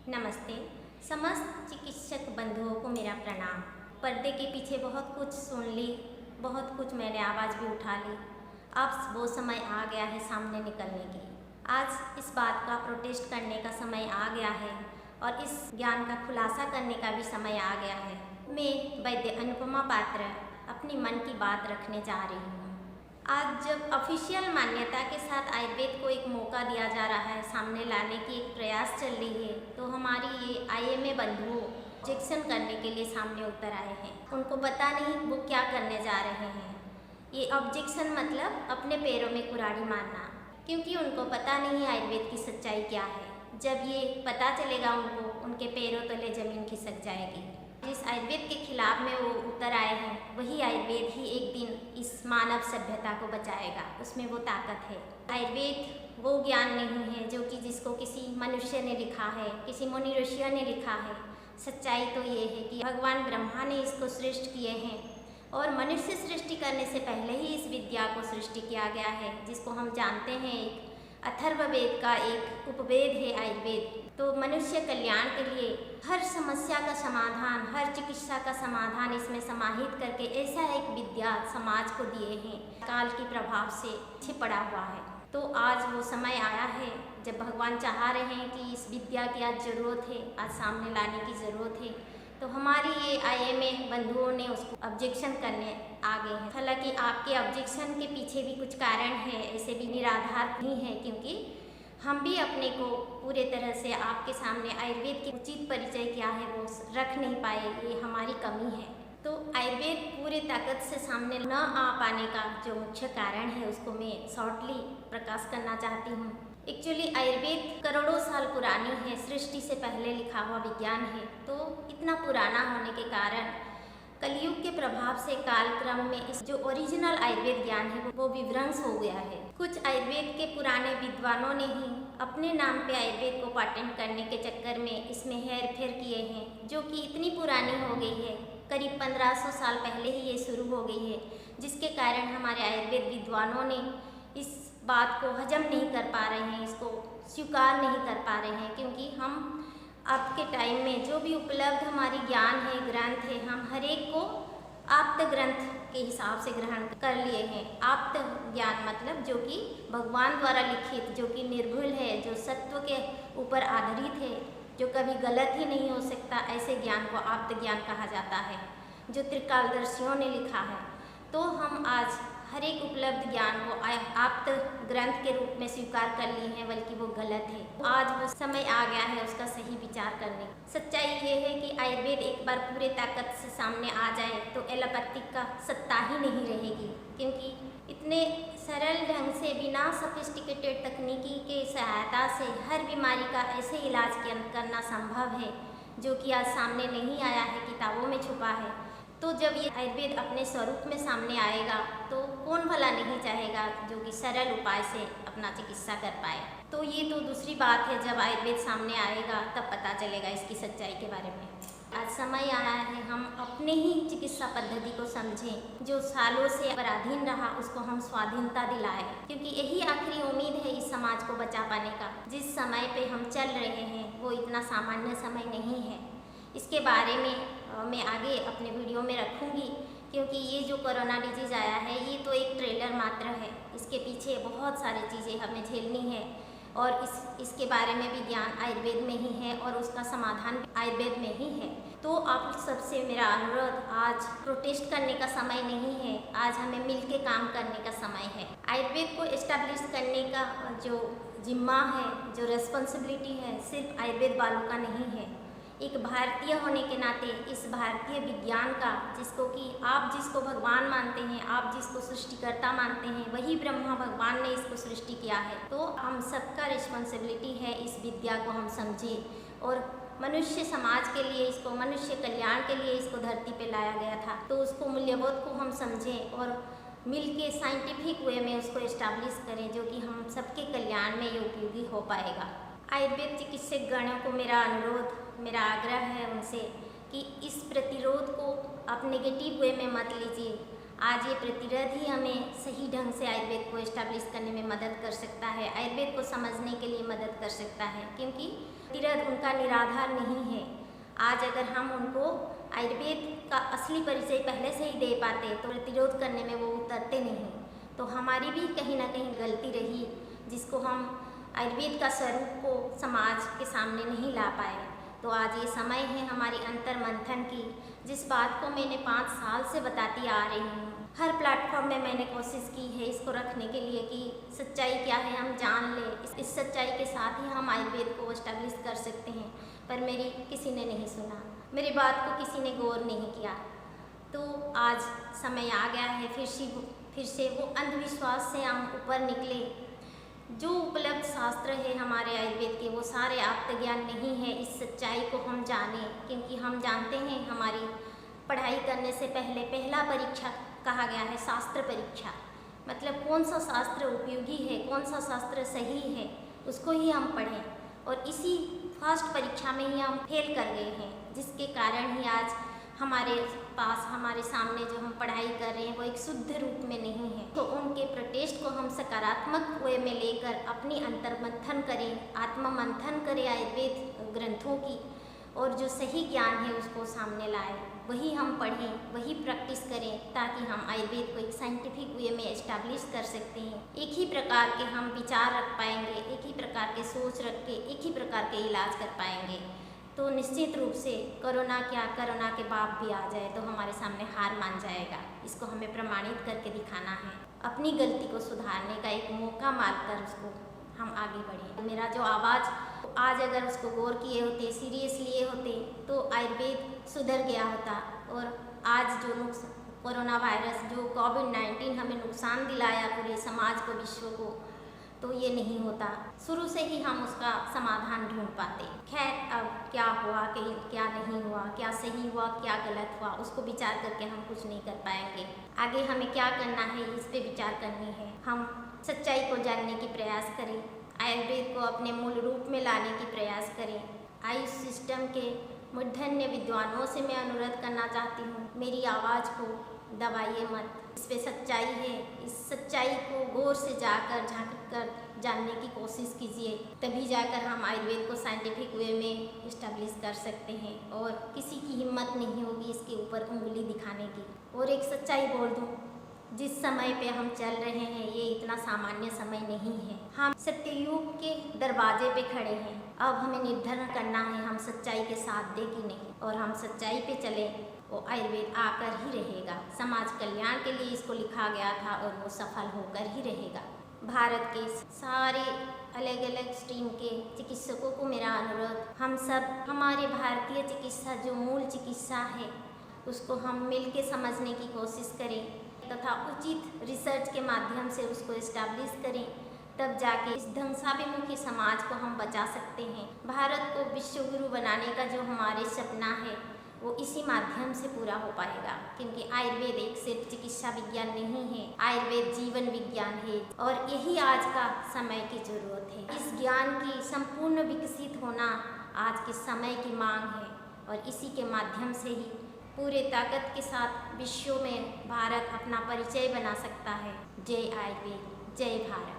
नमस्ते। समस्त चिकित्सक बंधुओं को मेरा प्रणाम। पर्दे के पीछे बहुत कुछ सुन ली, बहुत कुछ मैंने आवाज़ भी उठा ली। अब वो समय आ गया है सामने निकलने की। आज इस बात का प्रोटेस्ट करने का समय आ गया है और इस ज्ञान का खुलासा करने का भी समय आ गया है। मैं वैद्य अनुपमा पात्र अपनी मन की बात रखने जा रही हूँ। आज जब ऑफिशियल मान्यता के साथ आयुर्वेद को एक मौका दिया जा रहा है, सामने लाने की एक प्रयास चल रही है, तो हमारी ये आईएमए बंधुओं ऑब्जेक्शन करने के लिए सामने उतर आए हैं। उनको पता नहीं वो क्या करने जा रहे हैं। ये ऑब्जेक्शन मतलब अपने पैरों में कुल्हाड़ी मारना, क्योंकि उनको पता नहीं आयुर्वेद की सच्चाई क्या है। जब ये पता चलेगा उनको, उनके पैरों तले जमीन खिसक जाएगी। जिस आयुर्वेद के खिलाफ में वो उतर आए हैं, वही आयुर्वेद ही एक दिन इस मानव सभ्यता को बचाएगा। उसमें वो ताकत है। आयुर्वेद वो ज्ञान नहीं है जो कि जिसको किसी मनुष्य ने लिखा है, किसी मुनि ऋषियों ने लिखा है। सच्चाई तो ये है कि भगवान ब्रह्मा ने इसको सृष्टि किए हैं और मनुष्य सृष्टि करने से पहले ही इस विद्या को सृष्टि किया गया है, जिसको हम जानते हैं एक अथर्ववेद का एक उपवेद है आयुर्वेद। तो मनुष्य कल्याण के लिए हर समस्या का समाधान, हर चिकित्सा का समाधान इसमें समाहित करके ऐसा एक विद्या समाज को दिए हैं, काल के प्रभाव से छिपड़ा हुआ है। तो आज वो समय आया है जब भगवान चाह रहे हैं कि इस विद्या की आज ज़रूरत है, आज सामने लाने की ज़रूरत है। तो हमारी ये आईएमए बंधुओं ने उसको ऑब्जेक्शन करने आ गए हैं। हालांकि आपके ऑब्जेक्शन के पीछे भी कुछ कारण है, ऐसे भी निराधार नहीं है, क्योंकि हम भी अपने को पूरे तरह से आपके सामने आयुर्वेद की उचित परिचय क्या है वो रख नहीं पाए। ये हमारी कमी है। तो आयुर्वेद पूरे ताकत से सामने न आ पाने का जो मुख्य कारण है उसको मैं शॉर्टली प्रकाश करना चाहती हूँ। एक्चुअली आयुर्वेद करोड़ों साल पुरानी है, सृष्टि से पहले लिखा हुआ विज्ञान है। तो इतना पुराना होने के कारण कलयुग के प्रभाव से कालक्रम में इस जो ओरिजिनल आयुर्वेद ज्ञान है वो विभ्रंश हो गया है। कुछ आयुर्वेद के पुराने विद्वानों ने ही अपने नाम पे आयुर्वेद को पाटेंट करने के चक्कर में इसमें हेर फेर किए हैं, जो कि इतनी पुरानी हो गई है, करीब 1500 साल पहले ही ये शुरू हो गई है, जिसके कारण हमारे आयुर्वेद विद्वानों ने इस बात को हजम नहीं कर पा रहे हैं, इसको स्वीकार नहीं कर पा रहे हैं। क्योंकि हम अब के टाइम में जो भी उपलब्ध हमारी ज्ञान है, ग्रंथ है, हम हर एक को आप्त ग्रंथ के हिसाब से ग्रहण कर लिए हैं। आप्त ज्ञान मतलब जो कि भगवान द्वारा लिखित, जो कि निर्भुल है, जो सत्व के ऊपर आधारित है, जो कभी गलत ही नहीं हो सकता, ऐसे ज्ञान को आप्त ज्ञान कहा जाता है, जो त्रिकालदर्शियों ने लिखा है। तो हम आज हर एक उपलब्ध ज्ञान को आप्त ग्रंथ के रूप में स्वीकार कर लिए हैं, बल्कि वो गलत है। आज वो समय आ गया है उसका सही विचार करने। सच्चाई ये है कि आयुर्वेद एक बार पूरे ताकत से सामने आ जाए तो एलोपैथिक का सत्ता ही नहीं रहेगी, क्योंकि इतने सरल ढंग से बिना सोफिस्टिकेटेड तकनीकी के सहायता से हर बीमारी का ऐसे इलाज करना संभव है जो कि आज सामने नहीं आया है, किताबों में छुपा है। तो जब ये आयुर्वेद अपने स्वरूप में सामने आएगा तो कौन भला नहीं चाहेगा जो कि सरल उपाय से अपना चिकित्सा कर पाए। तो ये तो दूसरी बात है, जब आयुर्वेद सामने आएगा तब पता चलेगा इसकी सच्चाई के बारे में। आज समय आया है हम अपने ही चिकित्सा पद्धति को समझें, जो सालों से पराधीन रहा उसको हम स्वाधीनता दिलाएं, क्योंकि यही आखिरी उम्मीद है इस समाज को बचा पाने का। जिस समय पे हम चल रहे हैं वो इतना सामान्य समय नहीं है। इसके बारे में मैं आगे अपने वीडियो में रखूँगी, क्योंकि ये जो कोरोना डिजीज़ आया है ये तो एक ट्रेलर मात्र है। इसके पीछे बहुत सारी चीज़ें हमें झेलनी है और इसके बारे में भी ज्ञान आयुर्वेद में ही है और उसका समाधान आयुर्वेद में ही है। तो आप सबसे मेरा अनुरोध, आज प्रोटेस्ट करने का समय नहीं है, आज हमें मिल के काम करने का समय है। आयुर्वेद को एस्टैब्लिश करने का जो जिम्मा है, जो रिस्पॉन्सिबिलिटी है, सिर्फ आयुर्वेद वालों का नहीं है। एक भारतीय होने के नाते इस भारतीय विज्ञान का, जिसको कि आप जिसको भगवान मानते हैं, आप जिसको सृष्टिकर्ता मानते हैं, वही ब्रह्मा भगवान ने इसको सृष्टि किया है। तो हम सबका रिस्पॉन्सिबिलिटी है इस विद्या को हम समझें और मनुष्य समाज के लिए, इसको मनुष्य कल्याण के लिए इसको धरती पे लाया गया था, तो उसको मूल्यबोध को हम समझें और मिल के साइंटिफिक वे में उसको इस्टेब्लिश करें, जो कि हम सबके कल्याण में ये उपयोगी हो पाएगा। आयुर्वेद चिकित्सक गणों को मेरा अनुरोध, मेरा आग्रह है उनसे कि इस प्रतिरोध को आप नेगेटिव वे में मत लीजिए। आज ये प्रतिरोध ही हमें सही ढंग से आयुर्वेद को इस्टेब्लिश करने में मदद कर सकता है, आयुर्वेद को समझने के लिए मदद कर सकता है, क्योंकि प्रतिरोध उनका निराधार नहीं है। आज अगर हम उनको आयुर्वेद का असली परिचय पहले से ही दे पाते तो प्रतिरोध करने में वो उतरते नहीं। तो हमारी भी कहीं ना कहीं गलती रही, जिसको हम आयुर्वेद का स्वरूप को समाज के सामने नहीं ला पाए। तो आज ये समय है हमारी अंतर मंथन की, जिस बात को मैंने 5 साल से बताती आ रही हूँ। हर प्लेटफॉर्म में मैंने कोशिश की है इसको रखने के लिए कि सच्चाई क्या है हम जान लें। इस सच्चाई के साथ ही हम आयुर्वेद को एस्टेब्लिश कर सकते हैं। पर मेरी किसी ने नहीं सुना, मेरी बात को किसी ने गौर नहीं किया। तो आज समय आ गया है फिर से वो अंधविश्वास से हम ऊपर निकले। जो उपलब्ध शास्त्र है हमारे आयुर्वेद के, वो सारे आप्त ज्ञान नहीं है। इस सच्चाई को हम जानें, क्योंकि हम जानते हैं हमारी पढ़ाई करने से पहले पहला परीक्षा कहा गया है शास्त्र परीक्षा। मतलब कौन सा शास्त्र उपयोगी है, कौन सा शास्त्र सही है, उसको ही हम पढ़ें। और इसी फर्स्ट परीक्षा में ही हम फेल कर गए हैं, जिसके कारण ही आज हमारे पास हमारे सामने जो हम पढ़ाई कर रहे हैं वो एक शुद्ध रूप में नहीं है। तो उनके प्रोटेस्ट को हम सकारात्मक वे में लेकर अपनी अंतर्मंथन करें, आत्ममंथन करें आयुर्वेद ग्रंथों की, और जो सही ज्ञान है उसको सामने लाएं, वही हम पढ़ें, वही प्रैक्टिस करें, ताकि हम आयुर्वेद को एक साइंटिफिक वे में एस्टैब्लिश कर सकते हैं। एक ही प्रकार के हम विचार रख पाएंगे, एक ही प्रकार के सोच रख के एक ही प्रकार के इलाज कर पाएंगे। तो निश्चित रूप से कोरोना के बाप भी आ जाए तो हमारे सामने हार मान जाएगा। इसको हमें प्रमाणित करके दिखाना है, अपनी गलती को सुधारने का एक मौका मारकर उसको हम आगे बढ़ें। मेरा जो आवाज़ आज अगर उसको गौर किए होते, सीरियस लिए होते, तो आयुर्वेद सुधर गया होता। और आज जो कोरोना वायरस, जो कोविड-19 हमें नुकसान दिलाया पूरे समाज को, विश्व को, तो ये नहीं होता। शुरू से ही हम उसका समाधान ढूंढ पाते। खैर, अब क्या हुआ कि क्या नहीं हुआ, क्या सही हुआ क्या गलत हुआ, उसको विचार करके हम कुछ नहीं कर पाएंगे। आगे हमें क्या करना है इस पे विचार करनी है। हम सच्चाई को जानने की प्रयास करें, आयुर्वेद को अपने मूल रूप में लाने की प्रयास करें। आयुष सिस्टम के मूर्धन्य विद्वानों से मैं अनुरोध करना चाहती हूँ, मेरी आवाज़ को दबाइए मत। इस पे सच्चाई है, इस सच्चाई को गौर से जाकर झांक कर जानने की कोशिश कीजिए, तभी जाकर हम आयुर्वेद को साइंटिफिक वे में इस्टेब्लिश कर सकते हैं। और किसी की हिम्मत नहीं होगी इसके ऊपर उंगली दिखाने की। और एक सच्चाई बोल दूँ, जिस समय पे हम चल रहे हैं ये इतना सामान्य समय नहीं है। हम सत्ययुग के दरवाजे पे खड़े हैं। अब हमें निर्धारण करना है हम सच्चाई के साथ दें कि नहीं, और हम सच्चाई पे चले, वो आयुर्वेद आकर ही रहेगा। समाज कल्याण के लिए इसको लिखा गया था और वो सफल होकर ही रहेगा। भारत के सारे अलग अलग स्ट्रीम के चिकित्सकों को मेरा अनुरोध, हम सब हमारे भारतीय चिकित्सा जो मूल चिकित्सा है उसको हम मिल के समझने की कोशिश करें, तथा उचित रिसर्च के माध्यम से उसको इस्टेब्लिश करें। तब जाके इस ध्वंसाभिमुखी समाज को हम बचा सकते हैं। भारत को विश्व गुरु बनाने का जो हमारे सपना है वो इसी माध्यम से पूरा हो पाएगा, क्योंकि आयुर्वेद एक सिर्फ चिकित्सा विज्ञान नहीं है, आयुर्वेद जीवन विज्ञान है। और यही आज का समय की जरूरत है। इस ज्ञान की संपूर्ण विकसित होना आज के समय की मांग है, और इसी के माध्यम से ही पूरे ताकत के साथ विश्व में भारत अपना परिचय बना सकता है। जय आयुर्वेद, जय भारत।